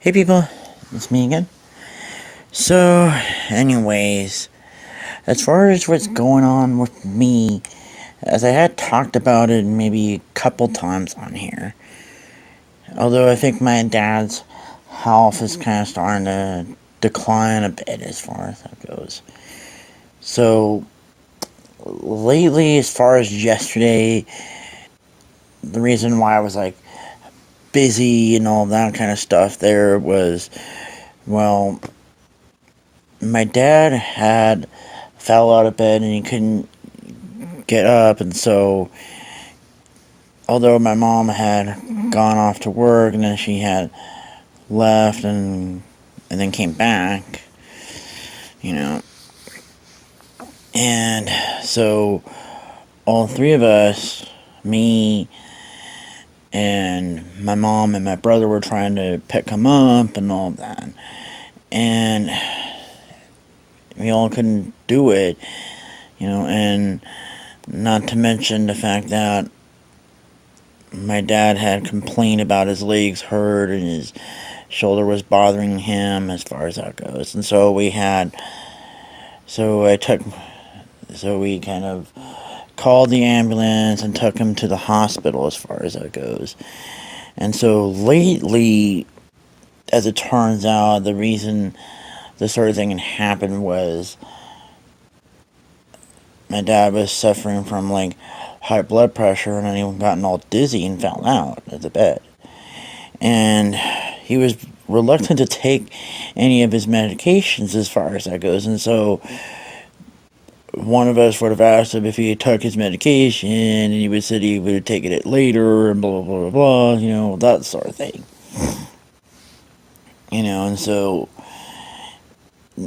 Hey people, it's me again. So, anyways, as far as what's going on with me, as I had talked about it maybe a couple times on here, although I think my dad's health is kind of starting to decline a bit as far as that goes. So, lately, as far as yesterday, the reason why I was like busy and all that kind of stuff there was, well, my dad had fell out of bed and he couldn't get up, and so although my mom had gone off to work and then she had left and then came back, you know, and so all three of us, me and my mom and my brother, were trying to pick him up and all that, and we all couldn't do it, and not to mention the fact that my dad had complained about his legs hurt and his shoulder was bothering him as far as that goes. And so we kind of called the ambulance and took him to the hospital as far as that goes. And so lately, as it turns out, the reason this sort of thing happened was my dad was suffering from like high blood pressure and then he gotten all dizzy and fell out of the bed. And he was reluctant to take any of his medications as far as that goes. And so one of us would have asked him if he took his medication, and he would said he would take it later, and blah, blah, blah, blah, that sort of thing. And so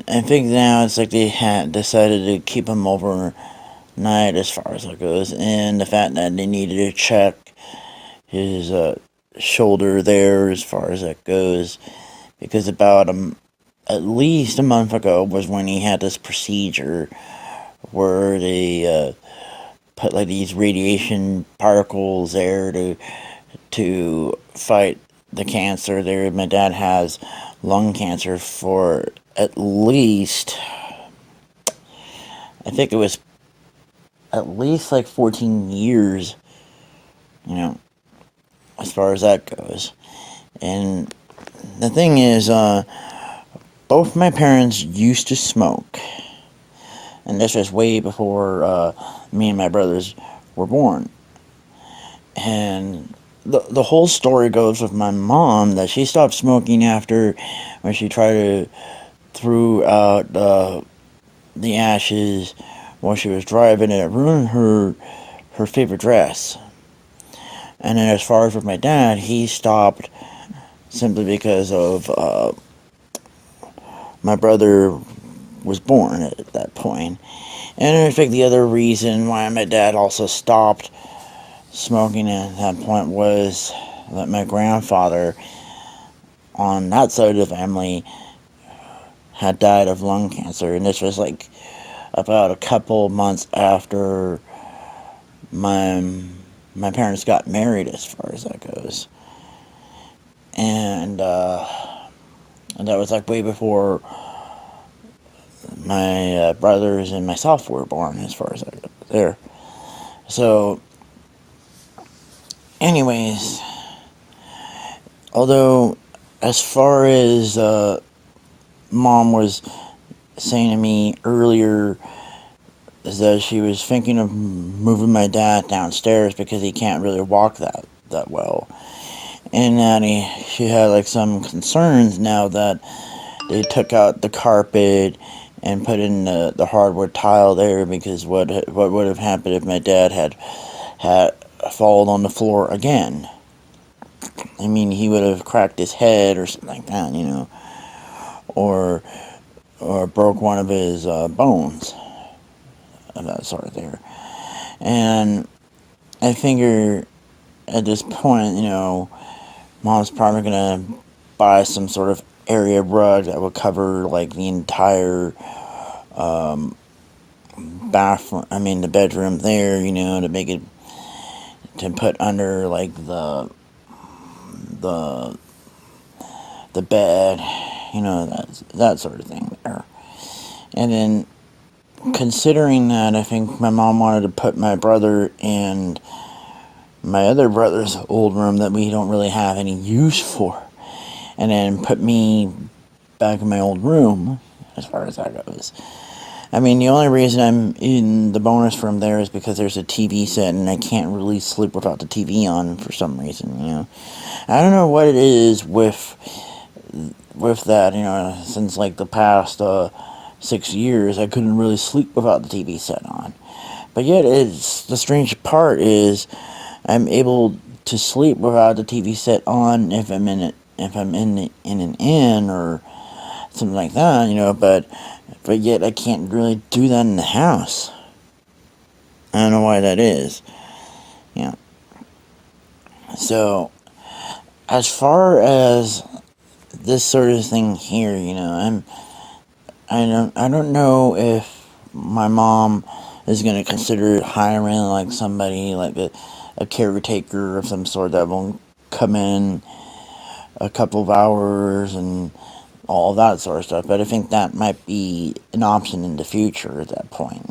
I think now it's like they had decided to keep him overnight as far as that goes, and the fact that they needed to check his shoulder there as far as that goes, because about at least a month ago was when he had this procedure where they put like these radiation particles there to fight the cancer there. My dad has lung cancer for at least, I think it was at least like 14 years, as far as that goes. And the thing is, both my parents used to smoke. And this was way before me and my brothers were born. And the whole story goes with my mom that she stopped smoking after when she tried to throw out the ashes while she was driving, and it ruined her favorite dress. And then as far as with my dad, he stopped simply because of my brother was born at that point. And I think the other reason why my dad also stopped smoking at that point was that my grandfather on that side of the family had died of lung cancer, and this was like about a couple months after my parents got married as far as that goes. And that was like way before my brothers and myself were born as far as I go there. So, anyways, although as far as mom was saying to me earlier is that she was thinking of moving my dad downstairs because he can't really walk that well, and that she had like some concerns now that they took out the carpet and put in the hardwood tile there, because what would have happened if my dad had fallen on the floor again? I mean, he would have cracked his head or something like that, or broke one of his bones of that sort there. And I figure at this point, mom's probably gonna buy some sort of area rug that would cover like the entire bathroom. I mean, the bedroom there, to make it, to put under like the the bed, that sort of thing there. And then, considering that, I think my mom wanted to put my brother and my other brother's old room that we don't really have any use for, and then put me back in my old room, as far as that goes. I mean, the only reason I'm in the bonus room there is because there's a TV set, and I can't really sleep without the TV on for some reason, I don't know what it is with that, since like the past 6 years, I couldn't really sleep without the TV set on. But yet, the strange part is I'm able to sleep without the TV set on if I'm in an inn or something like that, but yet I can't really do that in the house. I don't know why that is. So, as far as this sort of thing here, I don't know if my mom is going to consider hiring like somebody like a caretaker of some sort that will come in a couple of hours and all that sort of stuff. But I think that might be an option in the future at that point,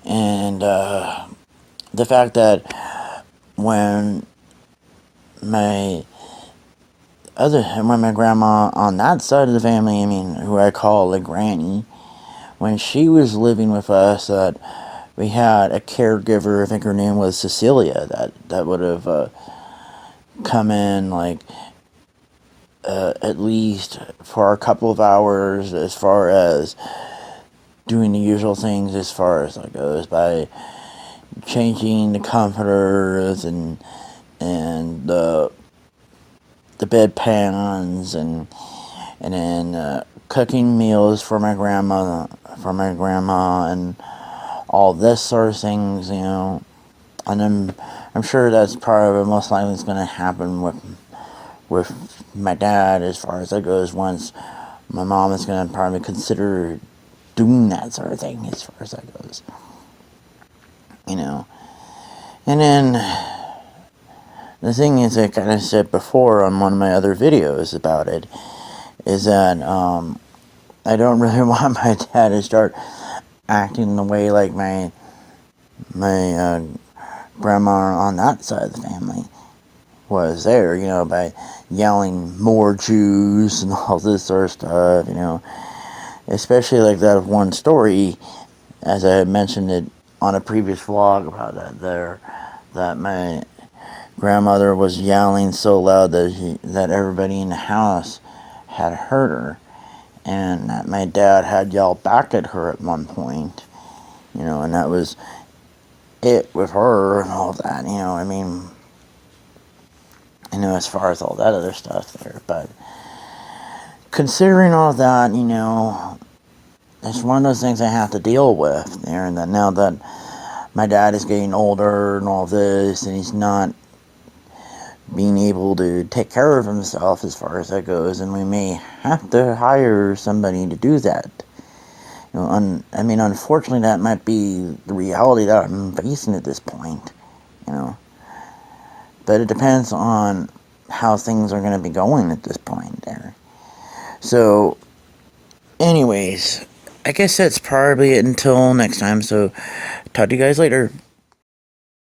And the fact that when my grandma on that side of the family, who I call a granny, when she was living with us, that we had a caregiver, I think her name was Cecilia, that would have come in, like, at least for a couple of hours, as far as doing the usual things as far as that goes, by changing the comforters and the bedpans and then cooking meals for my grandma and all this sort of things, and I'm sure that's probably most likely is going to happen with my dad as far as that goes. Once my mom is going to probably consider doing that sort of thing as far as that goes, and then the thing is, I kind of said before on one of my other videos about it, is that I don't really want my dad to start acting the way like my grandma on that side of the family was there, by yelling more Jews and all this sort of stuff, especially like that of one story, as I had mentioned it on a previous vlog about that my grandmother was yelling so loud that everybody in the house had heard her, and that my dad had yelled back at her at one point, and that was it with her and all that, as far as all that other stuff there. But considering all that, it's one of those things I have to deal with there, and that now that my dad is getting older and all this, and he's not being able to take care of himself as far as that goes, and we may have to hire somebody to do that. Unfortunately, that might be the reality that I'm facing at this point, But it depends on how things are going to be going at this point there. So, anyways, I guess that's probably it until next time, so talk to you guys later.